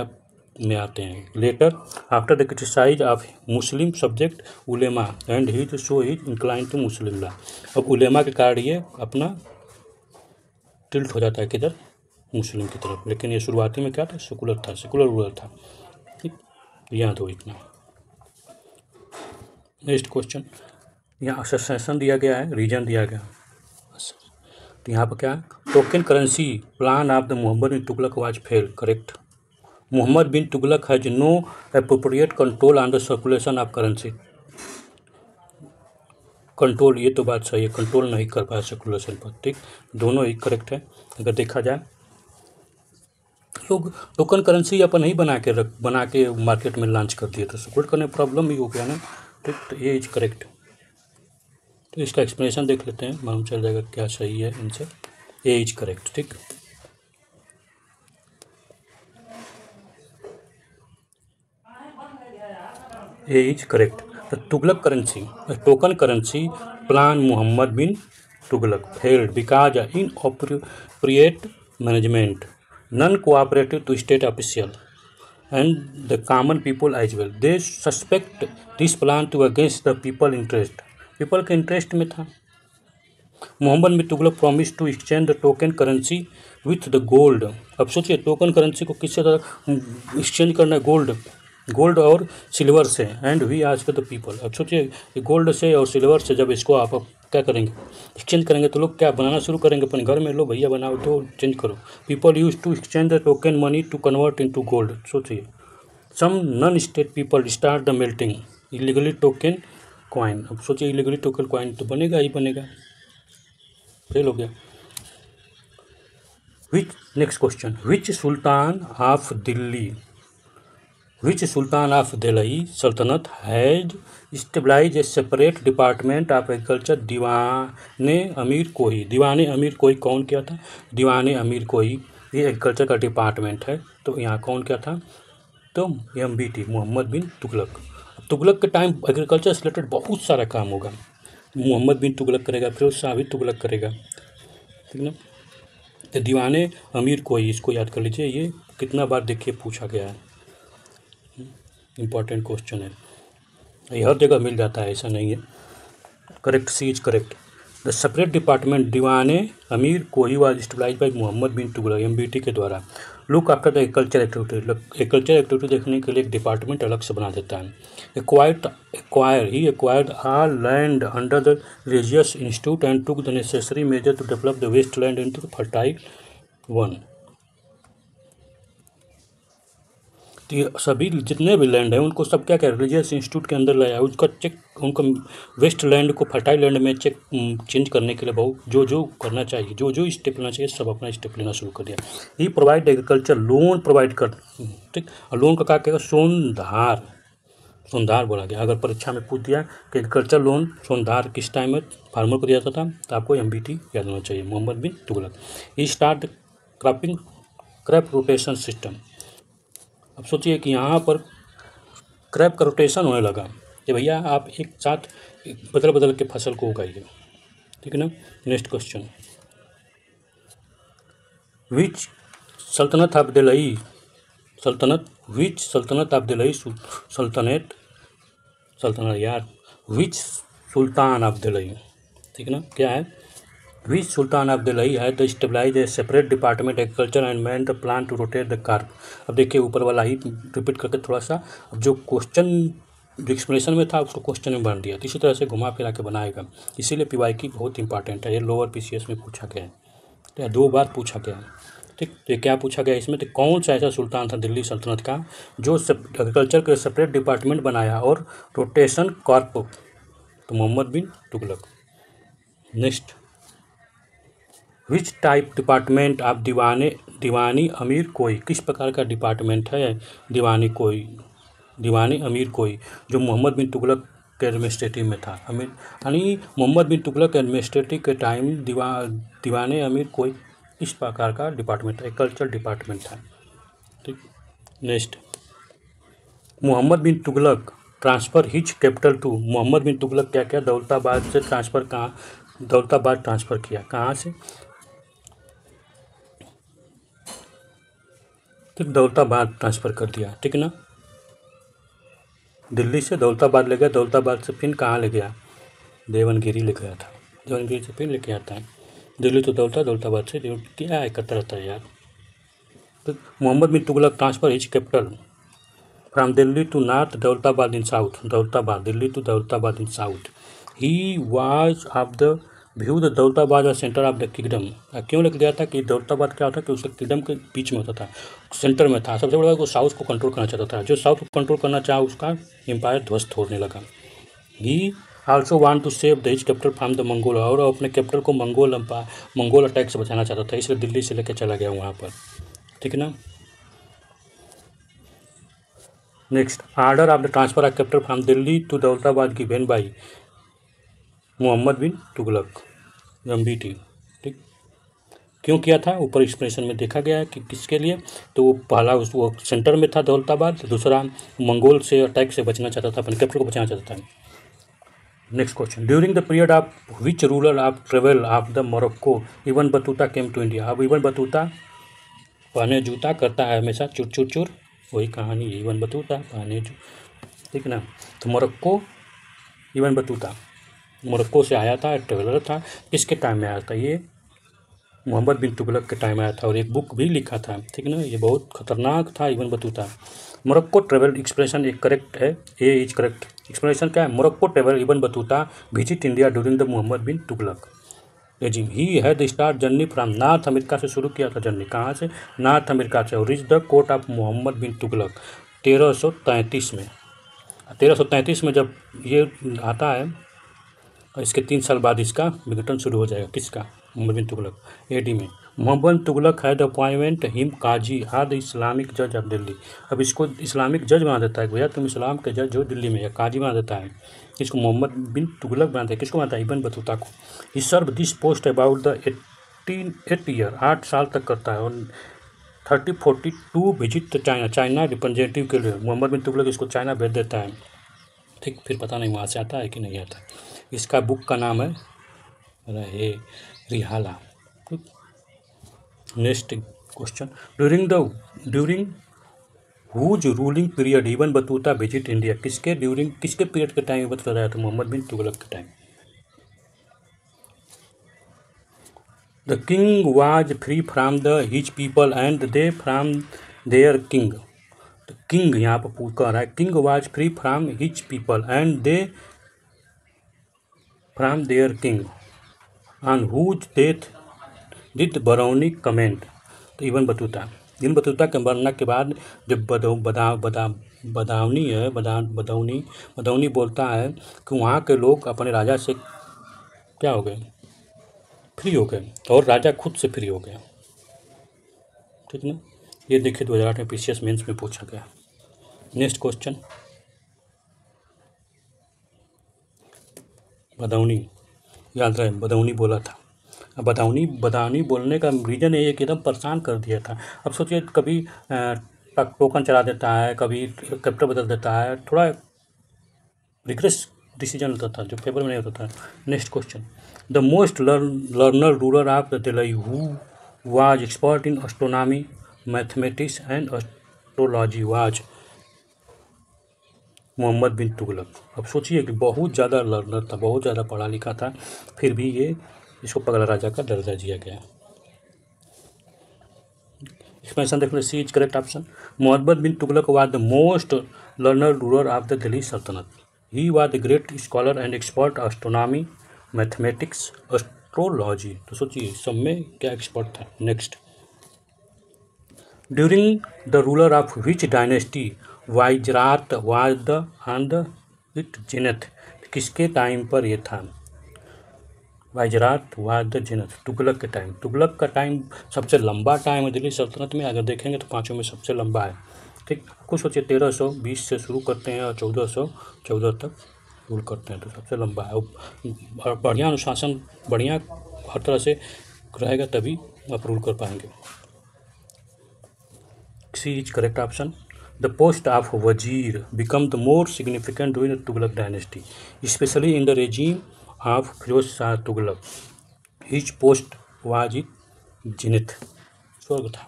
में आते हैं। Later after the criticise of Muslim subject ulema and he show is incline to Muslim law. अब उलेमा के कारण ये अपना टिल्ट हो जाता है किधर, मुस्लिम की तरफ, लेकिन ये शुरुआती में क्या था, सेकुलर था, सेकुलर रूलर था। ठीक, याद हो इतना। नेक्स्ट क्वेश्चन, यहाँ सेशन दिया गया है, रीजन दिया गया। तो यहाँ पर क्या है, token currency plan of the Mohammad bin Tughlaq was fail, correct. Mohammad bin Tughlaq has no appropriate control on the circulation of currency, control, ये तो बात सही है, कंट्रोल नहीं कर पाया सर्कुलेशन पर। ठीक, दोनों ही करेक्ट है। अगर देखा जाए लोग टोकन करेंसी अपन ही बना के मार्केट में लॉन्च कर दिए, तो सर्कुलेट करने प्रॉब्लम ही हो गया ना। ठीक, तो ये इज करेक्ट। तो इसका एक्सप्लेनेशन देख लेते हैं, मालूम चल जाएगा क्या सही है इनसे। A is correct. ठीक, A is correct. The Tughlaq currency, token currency plan Mohammad bin Tughlaq failed because inappropriate management, non cooperative to state official and the common people as well. They suspect this plan to against the people interest. People के इंटरेस्ट में था। Mohammad bin Tughlaq promise to exchange the token currency with the gold. अब सोचिए टोकन करेंसी को किससे एक्सचेंज करना है, गोल्ड और सिल्वर से। And we ask the people, अब सोचिए गोल्ड से और सिल्वर से जब इसको आप क्या करेंगे, एक्सचेंज करेंगे, तो लोग क्या बनाना शुरू करेंगे अपने घर में, लो भैया बनाओ तो चेंज करो। People use to exchange the token money to convert into gold. सोचिए some non state people start the melting illegally token coin. अब सोचिए इलीगली टोकन कॉइन तो बनेगा ही बनेगा, फेल हो गया। Next question, which sultan of Delhi Saltanat has stabilise a separate department of agriculture. Diwane Amir कोई कौन क्या था, दीवाने अमीर कोई, ये एग्रीकल्चर का डिपार्टमेंट है। तो यहाँ कौन क्या था, तो MBT मोहम्मद बिन तुगलक। तुगलक के टाइम एग्रीकल्चर से रिलेटेड बहुत सारा काम होगा, मोहम्मद बिन तुगलक करेगा, फिर शाह भी तुगलक करेगा। ठीक ना। तो दीवाने अमीर कोई, इसको याद कर लीजिए, ये कितना बार देखिए पूछा गया है, इंपॉर्टेंट क्वेश्चन है, ये हर जगह मिल जाता है, ऐसा नहीं है। Correct, C is correct. The separate department Diwane Amir Kohi was stabilize by Mohammad bin Tughlaq MBT के द्वारा। Look after the agriculture activity देखने के लिए एक डिपार्टमेंट अलग से बना देता है। Acquired all land under the religious institute and took the necessary measure to develop the waste land into fertile one. तो ये सभी जितने भी लैंड हैं उनको सब क्या रिलीजियस इंस्टीट्यूट के अंदर लाया, उसका चेक, उनको वेस्ट लैंड को फर्टाइल लैंड में चेंज करने के लिए बहुत जो करना चाहिए, जो स्टेप लेना चाहिए, सब अपना स्टेप लेना शुरू कर दिया। ही प्रोवाइड एग्रीकल्चर लोन प्रोवाइड कर, ठीक, और लोन का क्या कहेगा, सोनधार बोला गया। अगर परीक्षा में पूछ दिया कि एग्रीकल्चर लोन सोनधार किस टाइम में फार्मर को दिया जाता था, तो आपको MBT याद होना चाहिए, मोहम्मद बिन तुगलक। ही स्टार्ट क्रॉप रोटेशन सिस्टम। अब सोचिए कि यहाँ पर क्रॉप का रोटेशन होने लगा कि भैया आप एक साथ बदल के फसल को उगाइए। ठीक है ना। नेक्स्ट क्वेश्चन, विच सल्तनत ऑफ दिल्ली सल्तनत यार, विच सुल्तान ऑफ दिल्ली, ठीक है ना, क्या है, विच सुल्तान ऑफ दिल्ली है the stabilise a separate department agriculture and man the plan to rotate the crop. अब देखिए ऊपर वाला ही रिपीट करके थोड़ा सा, अब जो क्वेश्चन जो एक्सप्लेनेशन में था उसको क्वेश्चन में बन दिया, तो इसी तरह से घुमा फिरा के बनाएगा। इसीलिए PYQ बहुत इंपॉर्टेंट है, ये लोअर PCS में पूछा गया है, तो 2 बार पूछा गया है। ठीक, तो क्या पूछा गया इसमें, तो कौन सा ऐसा सुल्तान था दिल्ली सल्तनत का जो एग्रीकल्चर के सेपरेट डिपार्टमेंट बनाया और रोटेशन कॉर्प, तो Mohammad bin Tughlaq. Next, which type department आप दीवानी अमीर कोई, किस प्रकार का डिपार्टमेंट है दीवानी अमीर कोई, जो मोहम्मद बिन तुगलक के एडमिनिस्ट्रेटिव में था। अमीर यानी मोहम्मद बिन तुगलक एडमिनिस्ट्रेटिव के टाइम दीवाने अमीर कोई इस प्रकार का डिपार्टमेंट था, एक कल्चरल डिपार्टमेंट था। ठीक, next, Mohammad bin Tughlaq transfer his capital to, Mohammad bin Tughlaq क्या क्या दौलताबाद से ट्रांसफ़र दौलताबाद ट्रांसफ़र किया, कहाँ से? ठीक, दौलताबाद ट्रांसफ़र कर दिया, ठीक ना। दिल्ली से दौलताबाद ले गया, दौलताबाद से फिर कहाँ ले गया? देवनगिरी ले गया था, देवनगिरी से फिर लेके आता है दिल्ली तो दौलताबाद से क्या एकत्र रहता है यार। तो Mohammad bin Tughlaq transfer his capital from Delhi to north Daulatabad in south, Daulatabad Delhi to Daulatabad in south. He was of the view the Daulatabad और सेंटर ऑफ द किंगडम। क्यों लिख दिया था कि दौलताबाद क्या होता है कि उसके किंगडम के बीच में होता था, सेंटर में था। सबसे बड़ा वो साउथ को कंट्रोल करना चाहता था, जो साउथ को कंट्रोल करना चाहा उसका एम्पायर ध्वस्त होने लगा। He also want to save the his capital from the Mongol, और अपने कैपिटल को मंगोल अटैक से बचाना चाहता था, इसलिए दिल्ली से लेकर चला गया वहाँ पर, ठीक ना। Next, order of the transfer of capital from Delhi to Daulatabad given by Mohammad bin Tughlaq MBT। ठीक, क्यों किया था ऊपर एक्सप्लेनेशन में देखा गया है कि किसके लिए। तो वो पहला वो सेंटर में था दौलताबाद, दूसरा मंगोल से अटैक से बचना चाहता था, अपने कैपिटल को बचाना चाहता था। Next question, during the period of which ruler of travel of the Morocco Ibn Battuta came to India. अब इबन बतूता पहने जूता करता है हमेशा चुर चुर चुर, वही कहानी है, इबन बतूता पहने ठीक ना। तो मोरक्को, इबन बतूता मोरक्को से आया था, ट्रेवलर था। किसके टाइम में आया था? ये मोहम्मद बिन तुगलक के टाइम आया था, और एक बुक भी लिखा था, ठीक ना। ये बहुत खतरनाक था Ibn Battuta. Morocco travel expression एक करेक्ट है, ए इज करेक्ट। एक्सप्लेनेशन क्या है? Morocco travel Ibn Battuta visit India during the Mohammad bin Tughlaq regime. He had start journey from North America से शुरू किया था जर्नी, कहाँ से? नॉर्थ अमेरिका से, और reach the court of Mohammad bin Tughlaq 1333 में। 1333 में जब ये आता है, और इसके 3 साल बाद इसका विघटन शुरू हो जाएगा। किसका? मोहम्मद बिन तुगलक, AD में। Mohammad bin Tughlaq had appointment him Qazi or the Islamic जज ऑफ दिल्ली। अब इसको इस्लामिक जज बना देता है, भैया तुम इस्लाम के जज हो दिल्ली में, या काजी बना देता है। इसको मोहम्मद बिन तुगलक बनाता है। किसको बनाता है? इबन बतूता को। He serve this post about the 8 year, 8 साल तक करता है, और 3042 विजिट चाइना, चाइना रिप्रेजेंटेटिव के लिए मोहम्मद बिन तुगलक इसको चाइना भेज देता है। ठीक, फिर पता नहीं वहाँ से आता है कि नहीं आता। इसका बुक का नाम है रहे Rihla. Next question, during whose ruling period Ibn Battuta visit India. किसके पीरियड के टाइम बता रहा था? मोहम्मद बिन तुगलक के time. The king was free from the his people and they from their king. तो किंग यहाँ पर कह रहा है, king was free from his people and they from their king on whose death did Barani comment. तो इबन बतूता के मरने के बाद जब बदौनी बोलता है कि वहाँ के लोग अपने राजा से क्या हो गए? फ्री हो गए, और राजा खुद से फ्री हो गया, ठीक ना। ये देखिए 2008 में PCS मेंस में पूछा गया। नेक्स्ट क्वेश्चन, बदौनी, याद रहे बदौनी बोला था। अब बदौनी बोलने का रीज़न ये कि एकदम परेशान कर दिया था। अब सोचिए, कभी टोकन चला देता है, कभी कैपिटल बदल देता है, थोड़ा रिग्रेस डिसीजन होता था जो पेपर में नहीं होता था। Next question, the most learner ruler of the Delhi who was expert in astronomy mathematics and astrology was Mohammad bin Tughlaq. अब सोचिए कि बहुत ज़्यादा लर्नर था, बहुत ज़्यादा पढ़ा लिखा था, फिर भी ये इसको पगला राजा का दर्जा दिया गया। एक्सप्लेनेशन देख लो, C is correct option. Mohammad bin Tughlaq was the most learner ruler of the Delhi Saltanat. He was the great scholar and expert astronomy mathematics astrology. तो सोचिए सब में क्या एक्सपर्ट था। Next, during the ruler of which dynasty wizarat was the on the it zenith. किसके टाइम पर ये था? Wizarat was the zenith, Tughlaq के टाइम। तुगलक का टाइम सबसे लंबा टाइम है दिल्ली सल्तनत में, अगर देखेंगे तो पाँचों में सबसे लंबा है। ठीक, कुछ सोचिए 1320 से शुरू करते हैं और 1414 तक रूल करते हैं, तो सबसे लंबा है। और बढ़िया अनुशासन, बढ़िया हर तरह से रहेगा तभी आप रूल कर पाएंगे। C is correct option. The post of wazir become the more significant during the Tughlaq dynasty, specially in the regime of Firoz Shah Tughlaq. His post was in zenith, स्वर्ग था।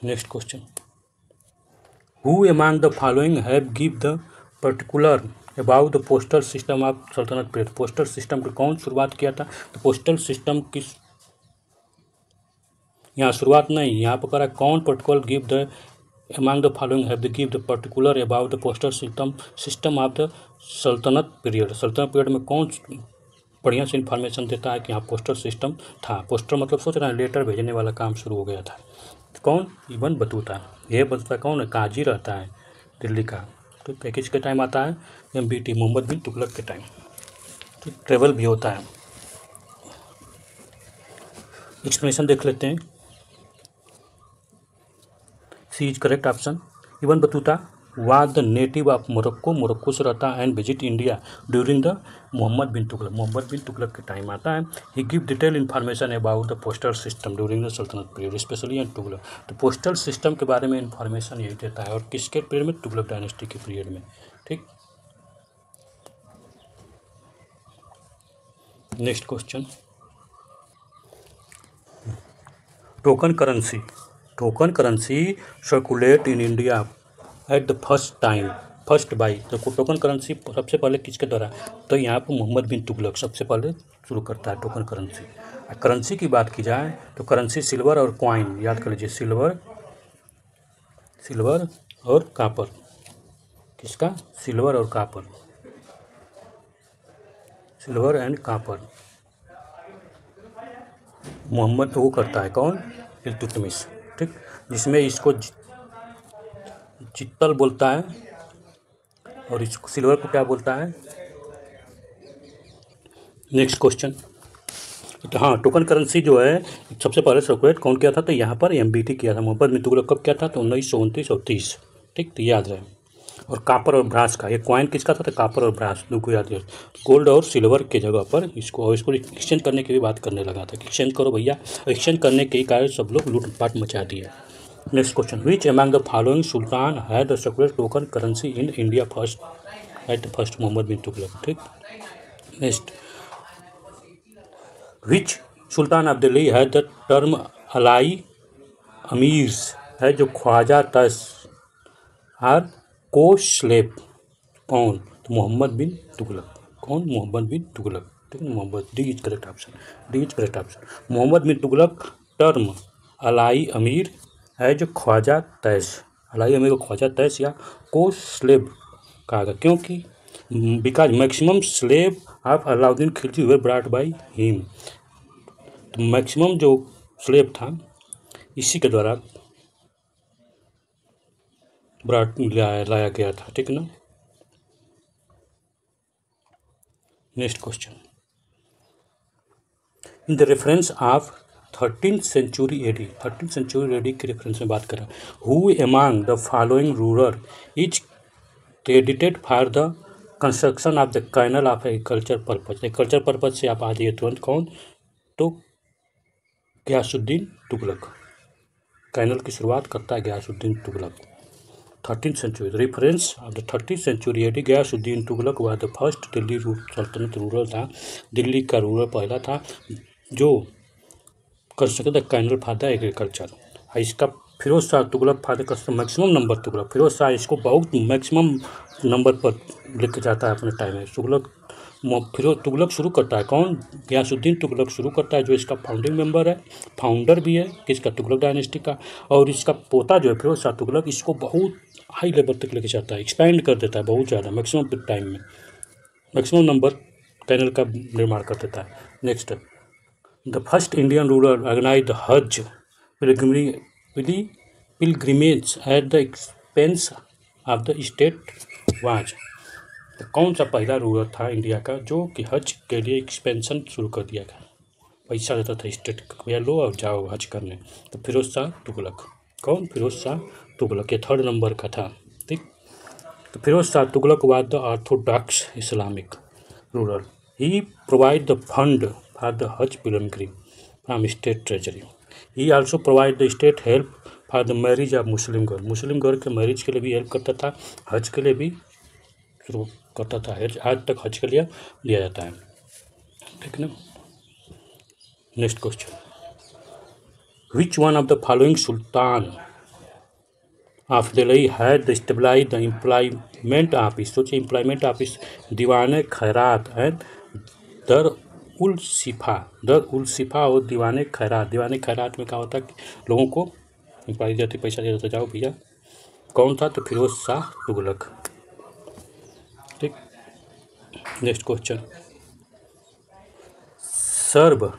Next question, who among the following have give the particular about the postal system of Saltanat period. Postal system की कौन शुरुआत किया था? तो पोस्टल सिस्टम की यहाँ शुरुआत नहीं, यहाँ पर करा कौन particular give the among the following have the give the particular about the postal system of the sultanate period. सल्तनत पीरियड में कौन बढ़िया से इन्फॉर्मेशन देता है कि यहाँ पोस्टल सिस्टम था। पोस्टल मतलब सोच रहे हैं लेटर भेजने वाला काम शुरू हो गया था। कौन? Ibn Battuta. यह बतूता कौन है? काजी रहता है दिल्ली का। तो पैकेज के टाइम आता है MBT, मोहम्मद बिन तुगलक के टाइम। तो ट्रेवल भी होता है। एक्सप्लेनेशन देख लेते हैं। C is correct option. Ibn Battuta was the native of Morocco, Morocco से रहता है, and visit India during the Mohammad bin Tughlaq, Mohammad bin Tughlaq के टाइम आता है। He give detail information about the postal system during the sultanate period, specially in Tughlaq. तो पोस्टल सिस्टम के बारे में इन्फॉर्मेशन यही देता है, और किसके पीरियड में? तुगलक डायनेस्टी के पीरियड में। ठीक, next question, token currency. Token currency circulate in India at the first by. तो टोकन करेंसी सबसे पहले किसके द्वारा? तो यहाँ पर मोहम्मद बिन तुगलक सबसे पहले शुरू करता है टोकन करेंसी। करेंसी की बात की जाए तो करेंसी सिल्वर और कॉइन, याद कर लीजिए, सिल्वर और कापर। किसका? सिल्वर और copper, silver and copper. Mohammad वो करता है कौन? इल्तुतमिश। ठीक, जिसमें इसको चित्तल बोलता है और इसको सिल्वर को क्या बोलता है? नेक्स्ट क्वेश्चन, तो हाँ, टोकन करेंसी जो है सबसे पहले सर्कुलेट कौन किया था? तो यहाँ पर MBT किया था। मोहम्मद बिन तुगलक कब किया था? तो 1929 और 30। ठीक, तो याद रहे। और कापर और ब्रास का, ये कॉइन किसका था? तो कापर और ब्रास दो को याद रहे। गोल्ड और सिल्वर के जगह पर इसको एक्सचेंज करने की भी बात करने लगा था कि एक्सचेंज करो भैया। एक्सचेंज करने के कारण सब लोग लूटपाट मचा दिए। Next question, which among the following sultan had the circulate token currency in India first at first? Mohammad bin Tughlaq. ठीक, next, which sultan of Delhi है द टर्म अलाई अमीर्स, है जो ख्वाजा तस आर को स्लेब। कौन? तो मोहम्मद बिन तुगलक। कौन? मोहम्मद बिन तुगलक। ठीक है, Mohammad. D is correct option, D is correct option. Mohammad bin Tughlaq term अलाई अमीर है जो ख्वाजा तैस, अलाई अमीर को ख्वाजा तैस या को स्लेब कहा गया, क्योंकि because maximum slab of Alauddin Khilji वे ब्रॉट बाई हिम। तो मैक्सिमम जो स्लेब था इसी के द्वारा लाया गया था। ठीक ना। Next question, in the reference of 13th century AD, 13th century AD के रेफरेंस में बात करें, who among the following ruler is credited for the construction of the canal of agriculture purpose. Agriculture purpose से आप आ जाइए तुरंत, कौन? तो गयासुद्दीन तुगलक। कैनल की शुरुआत करता है Ghiyasuddin Tughlaq. 13th century, reference of the 13th century AD, Ghiyasuddin Tughlaq वह द फर्स्ट दिल्ली सल्तनत रूलर था, दिल्ली का रूलर पहला था जो construct the canal for the agriculture. इसका फिरोज शाह तुगलक फादर का मैक्सिमम नंबर तुगलक, फिरोज शाह इसको बहुत मैक्सिमम नंबर पर लेके जाता है अपने टाइम में। फिरोज तुगलक शुरू करता है कौन? गयासुद्दीन तुगलक शुरू करता है, जो इसका फाउंडिंग मेंबर है, फाउंडर भी है किसका? तुगलक डायनेस्टी का। और इसका पोता जो है फिरोज शाह तुगलक, इसको बहुत हाई लेवल तक लेके जाता है, एक्सपेंड कर देता है बहुत ज़्यादा, मैक्सिमम टाइम में मैक्सिमम नंबर कैनल का निर्माण कर देता है। Next, the first Indian ruler organize the Hajj pilgrimage at the expense of the state was। तो कौन सा पहला रूलर था इंडिया का जो कि हज के लिए एक्सपेंशन शुरू कर दिया गया, पैसा देता था स्टेट का, भैया लो और जाओ हज करने। तो फिरोज शाह तुगलक। कौन? फिरोज शाह तुगलक। ये 3rd नंबर का था। ठीक। तो Firoz Shah Tughlaq was the orthodox Islamic ruler. He provide the fund for the Hajj pilgrim from state treasury. He also provide the state help for the marriage of Muslim girl. Muslim girl के मैरिज के लिए भी हेल्प करता था, हज के लिए भी शुरू करता था। आज तक हज के लिए लिया जाता है। ठीक ना। Next question, which one of the following sultan of Delhi had stabilize the employment office. सोचिए, employment office Diwane Khairat and there उल सिफा और दीवाने खैरात। दीवाने खैरात में क्या होता है कि लोगों को एम्प्लॉय देते, पैसा दे देता, जाओ भैया। कौन था? तो फिरोज शाह तुगलक। ठीक। Next question, Sharb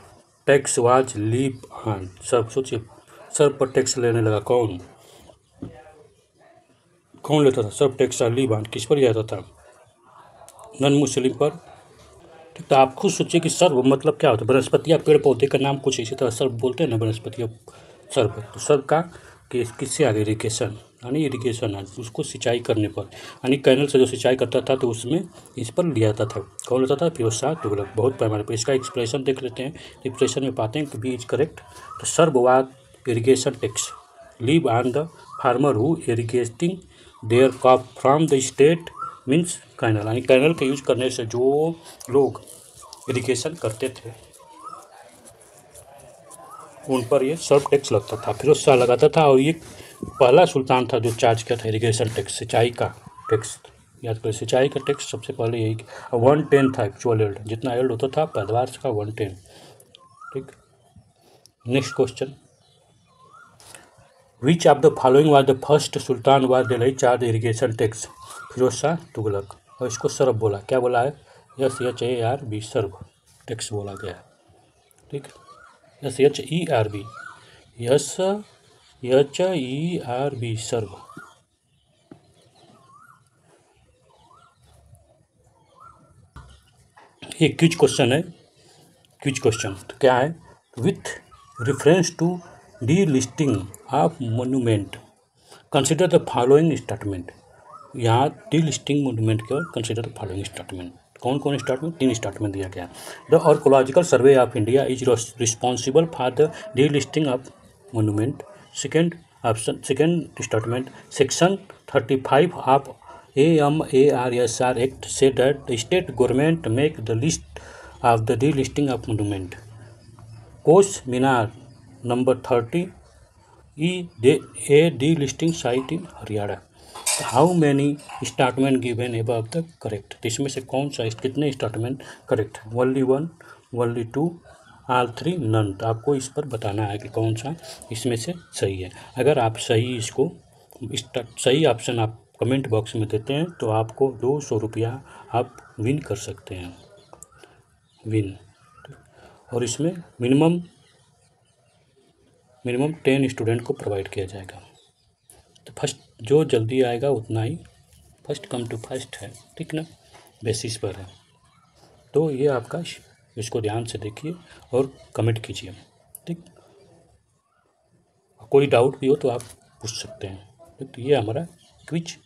tax was levied on. सब सोचिए, सर्व पर टैक्स लेने लगा कौन? कौन लेता था सर्व टैक्स? लीव ऑन किस पर लिया जाता था? नॉन मुस्लिम पर। ठीक। तो आप खुद सोचिए कि सर्व मतलब क्या होता है? वनस्पतियाँ, पेड़ पौधे का नाम कुछ इसी तरह सर्व बोलते हैं ना, वनस्पतियाँ सर्व। तो सर्व का किससे आगे? इरिगेशन, यानी इरिगेशन है उसको सिंचाई करने पर, यानी कैनल से जो सिंचाई करता था तो उसमें इस पर लिया जाता था। कौन लेता था? फिरोज शाह तुगलक। बहुत पैमाने पर। इसका एक्सप्रेशन देख लेते हैं। एक्सप्रेशन में पाते हैं कि बी इज करेक्ट। तो Sharb was irrigation tax levy on the farmer who irrigating their crop from the state means canal, यानी कैनल के यूज करने से जो लोग इरिगेशन करते थे उन पर ये सर्व टैक्स लगता था। फिरोज शाह लगाता था, और ये पहला सुल्तान था जो चार्ज किया था इरिगेशन टैक्स, सिंचाई का टैक्स। याद करें, सिंचाई का टैक्स सबसे पहले यही 1/10 था एक्चुअल एल्ड, जितना एल्ड होता था पैदावार का 1/10। ठीक। Next question, which of the following was the first sultan was Delhi charge irrigation tax? Firoz Shah Tughlaq. और इसको सर्व बोला, क्या बोला है? SHARB, सर्व टैक्स बोला गया है। ठीक। SHERB, SHERB, सर्व। ये क्विज क्वेश्चन है। क्विज क्वेश्चन तो क्या है? With reference to delisting of monument consider the following statement. यहाँ डी लिस्टिंग मोन्यूमेंट के कंसिडर द फॉलोइंग स्टेटमेंट। कौन कौन स्टेटमेंट? 3 स्टेटमेंट दिया गया। The archaeological survey of India is responsible for the delisting of monument. Second option, second statement, section 35 of AMARSR Act say that the state government make the list of the delisting of monument. Kosh Minar number 30 a delisting site in Haryana. How many statement given above the correct? इसमें से कौन सा, कितने statement correct? only 1, only 2, all 3, none। तो आपको इस पर बताना है कि कौन सा इसमें से सही है। अगर आप सही इसको सही ऑप्शन आप कमेंट बॉक्स में देते हैं तो आपको 200 रुपया आप विन कर सकते हैं, विन। और इसमें मिनिमम 10 स्टूडेंट को प्रोवाइड किया जाएगा। तो फर्स्ट जो जल्दी आएगा उतना ही, फर्स्ट कम टू फर्स्ट है। ठीक ना, बेसिस पर है। तो ये आपका, इसको ध्यान से देखिए और कमेंट कीजिए। ठीक। कोई डाउट भी हो तो आप पूछ सकते हैं। तो ये हमारा क्विज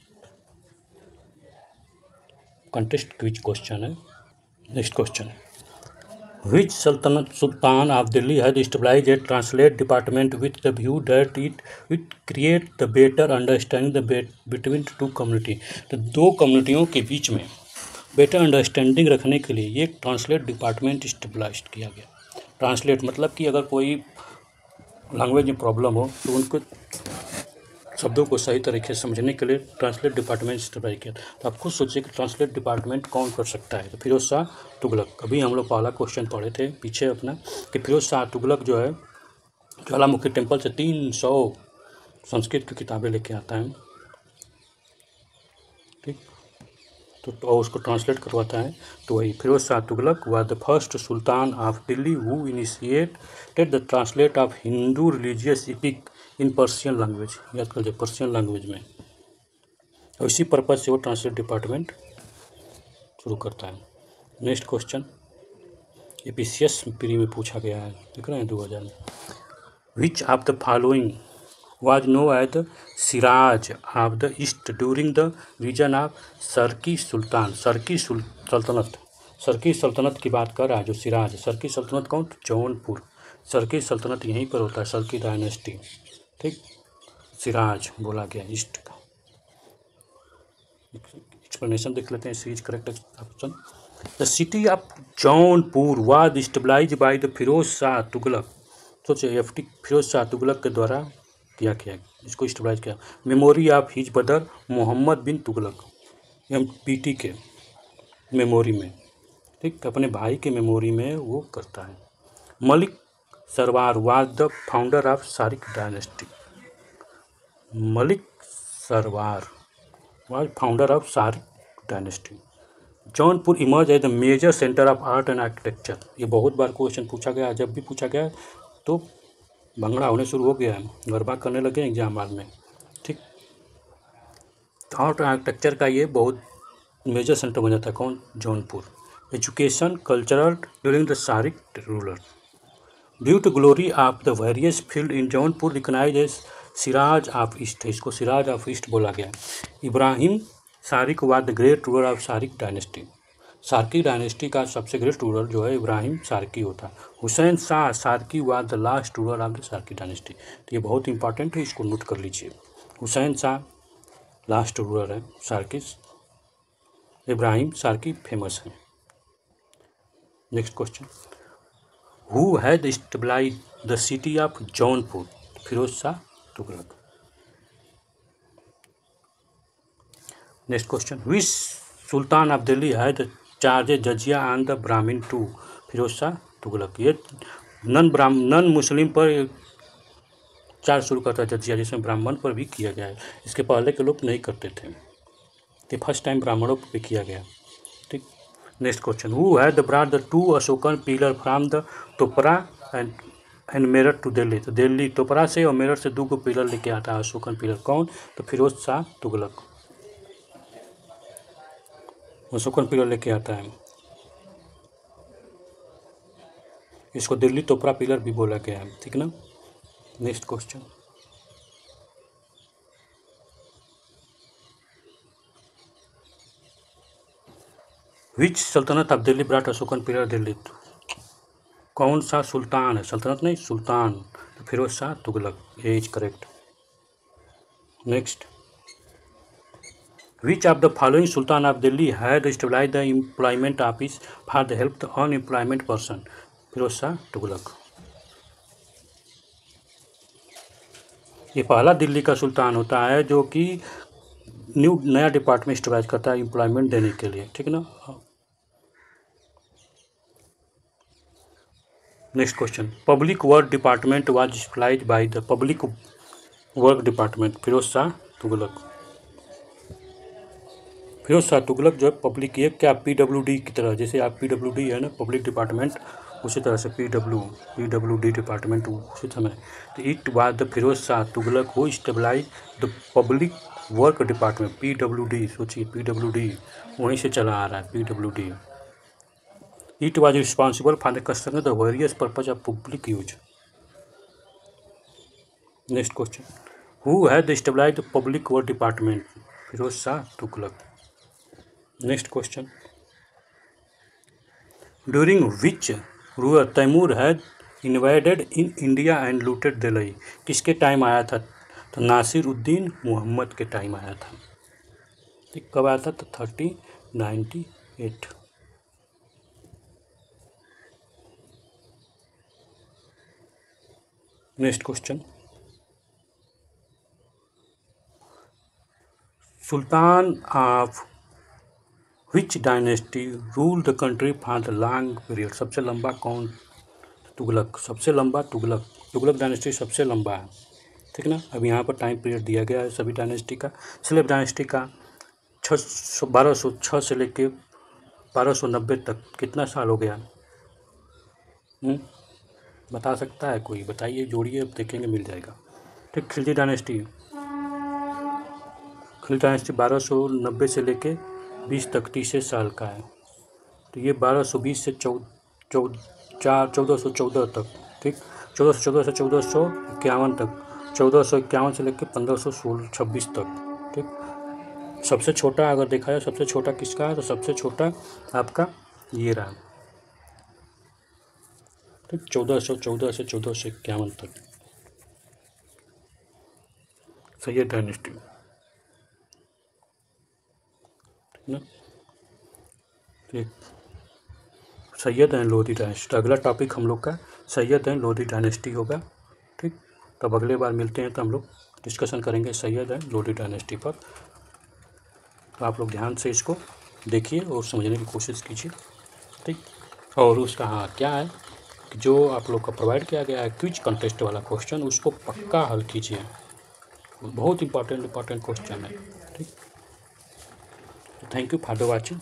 कंटेस्ट क्विज क्वेश्चन है। Next question, which sultan of Delhi had established A translate department with the view that it create the better understanding the between two community. तो 2 कम्युनिटियों के बीच में बेटर अंडरस्टैंडिंग रखने के लिए ये ट्रांसलेट डिपार्टमेंट एस्टेब्लिश किया गया। ट्रांसलेट मतलब कि अगर कोई लैंग्वेज में प्रॉब्लम हो तो उनको शब्दों को सही तरीके से समझने के लिए ट्रांसलेट डिपार्टमेंट इस्तेमाल किया। तो आप खुद सोचिए कि ट्रांसलेट डिपार्टमेंट कौन कर सकता है? तो फिरोज शाह तुगलक। अभी हम लोग पहला क्वेश्चन पढ़े थे पीछे अपना कि फिरोज शाह तुगलक जो है ज्वालामुखी टेम्पल से 300 संस्कृत की किताबें लेके आता है। ठीक। तो उसको ट्रांसलेट करवाता है। तो वही Firoz Shah Tughlaq was the first sultan of Delhi who initiated the translate of Hindu religious epic in Persian language. याद कर लीजिए, पर्शियन लैंग्वेज में। और इसी पर्पज से वो ट्रांसलेट डिपार्टमेंट शुरू करता है। नेक्स्ट क्वेश्चन एपीसीएस प्री में पूछा गया है, देख रहे हैं 2000 में। विच of the following was known as the Siraj of the East during the region of सरकी सुल्तान। सरकी सल्तनत, सरकी सल्तनत की बात कर रहा है जो सिराज। सरकी सल्तनत कौन? जौनपुर। सरकी सल्तनत यहीं पर होता है, सरकी डायनेस्टी, ठीक। सिराज बोला गया ईस्ट का। एक्सप्लेनेशन देख लेते हैं, C is correct option. The city of Jaunpur was stabilized by the Firoz Shah Tughlaq. सोचिए एफटी फिरोज शाह तुगलक के द्वारा किया इसको स्टेबलाइज किया। Memory of his brother Mohammad bin Tughlaq, MPT के मेमोरी में, ठीक, अपने भाई के मेमोरी में वो करता है। Malik Sarwar was the founder of Sharqi dynasty. Malik Sarwar was founder of Sharqi dynasty. Jaunpur emerge as the major centre of art and architecture. ये बहुत बार क्वेश्चन पूछा गया, जब भी पूछा गया तो भंगड़ा होने शुरू हो गया है, गरबा करने लगे एग्जाम हाल में, ठीक। आर्ट एंड आर्किटेक्चर का ये बहुत मेजर सेंटर बन जाता है, कौन? Jaunpur. Education cultural during the Sharqi ruler. Due to glory of the various field in Jaunpur recognize as Shiraz of east. इसको सिराज ऑफ ईस्ट बोला गया। Ibrahim Sharqi was the great ruler of Sharqi dynasty. Sharqi dynasty का सबसे ग्रेट रूलर जो है इब्राहिम सार्की होता है। Hussain Shah Sarki was the last ruler of the Sarki dynasty. तो ये बहुत इंपॉर्टेंट है, इसको नोट कर लीजिए। हुसैन शाह लास्ट रूलर है सार्की, इब्राहिम सार्की फेमस है। Next question, who had stabilized the city of Jaunpur? Firoz Shah Tughlaq. Next question, which sultan of Delhi had charge jizya on the Brahmin too? Firoz Shah Tughlaq. ये नन मुस्लिम पर चार्ज शुरू करता है जजिया, जिसमें ब्राह्मण पर भी किया गया है। इसके पहले के लोग नहीं करते थे, ये फर्स्ट टाइम ब्राह्मणों पर भी किया गया, ठीक। Next question, who had brought the 2 Ashokan pillar from the Topra and Meerut to Delhi? तो दिल्ली टोपरा से और मेरठ से 2 को पिलर लेके आता है अशोकन पिलर, कौन? तो फिरोज शाह तुगलक अशोकन पिलर लेके आता है। इसको दिल्ली टोपरा पिलर भी बोला गया है, ठीक ना। नेक्स्ट क्वेश्चन, विच सल्तनत of Delhi brought Ashokan pillar Delhi? कौन सा सुल्तान है? सल्तनत नहीं, सुल्तान। तो फिरोज शाह तुगलक, ये is correct. Next, which of the following sultan of Delhi had stabilize the employment office for the help the unemployment person? Firoz Shah Tughlaq. ये पहला दिल्ली का सुल्तान होता है जो कि नया डिपार्टमेंट स्टेबलाइज करता है एम्प्लॉयमेंट देने के लिए, ठीक ना। Next question, public work department was stabilized by the public work department? Firoz Shah Tughlaq. Firoz Shah Tughlaq जो है पब्लिक, ये क्या PWD की तरह, जैसे आप PWD है ना पब्लिक डिपार्टमेंट, उसी तरह से PWD डिपार्टमेंट उसी समय। तो it was the Firoz Shah Tughlaq who stabilize the public work department, PWD। सोचिए PWD वहीं से चला आ रहा है, PWD। It was responsible for the construction the various purpose of public use. Next question, who had stabilize the public work department? Firoz Shah Tughlaq. Next question, during which ruler Timur had invaded in India and looted Delhi? किसके टाइम आया था? तो नासिर उद्दीन मोहम्मद के टाइम आया था, ठीक। कब आया था? तो 1398। Next question, Sultan of which dynasty rule the country for the long period? सबसे लंबा कौन? तुगलक। सबसे लंबा तुगलक, तुगलक डायनेस्टी सबसे लंबा है, ठीक ना। अब यहाँ पर टाइम पीरियड दिया गया है सभी डायनेस्टी का। स्लेव डायनेस्टी का 1206 से लेके 1290 तक कितना साल हो गया? बता सकता है कोई? बताइए, जोड़िए, देखेंगे मिल जाएगा, ठीक। खिलजी डायनेस्टी 1290 से लेके 20 तक 30 साल का है। तो ये 1220 से 1414 तक, ठीक। 1414 से 1451 तक, 1451 से लेकर 1526 तक, ठीक। सबसे छोटा अगर देखा जाए सबसे छोटा किसका है, तो सबसे छोटा आपका ये रहा, ठीक। 1414 से 1451 तक सैयद डायनेस्टी, ठीक ना। ठीक, सैयद एंड लोधी डायनेस्टी। अगला टॉपिक हम लोग का सैयद एंड लोधी डायनेस्टी होगा, ठीक। तब अगले बार मिलते हैं तो हम लोग डिस्कशन करेंगे सैयद एंड लोधी डायनेस्टी पर। तो आप लोग ध्यान से इसको देखिए और समझने की कोशिश कीजिए, ठीक। और उसका हाँ क्या है कि जो आप लोग का प्रोवाइड किया गया है क्विज कंटेस्ट वाला क्वेश्चन, उसको पक्का हल कीजिए, बहुत इंपॉर्टेंट क्वेश्चन है, ठीक। Thank you for the watching.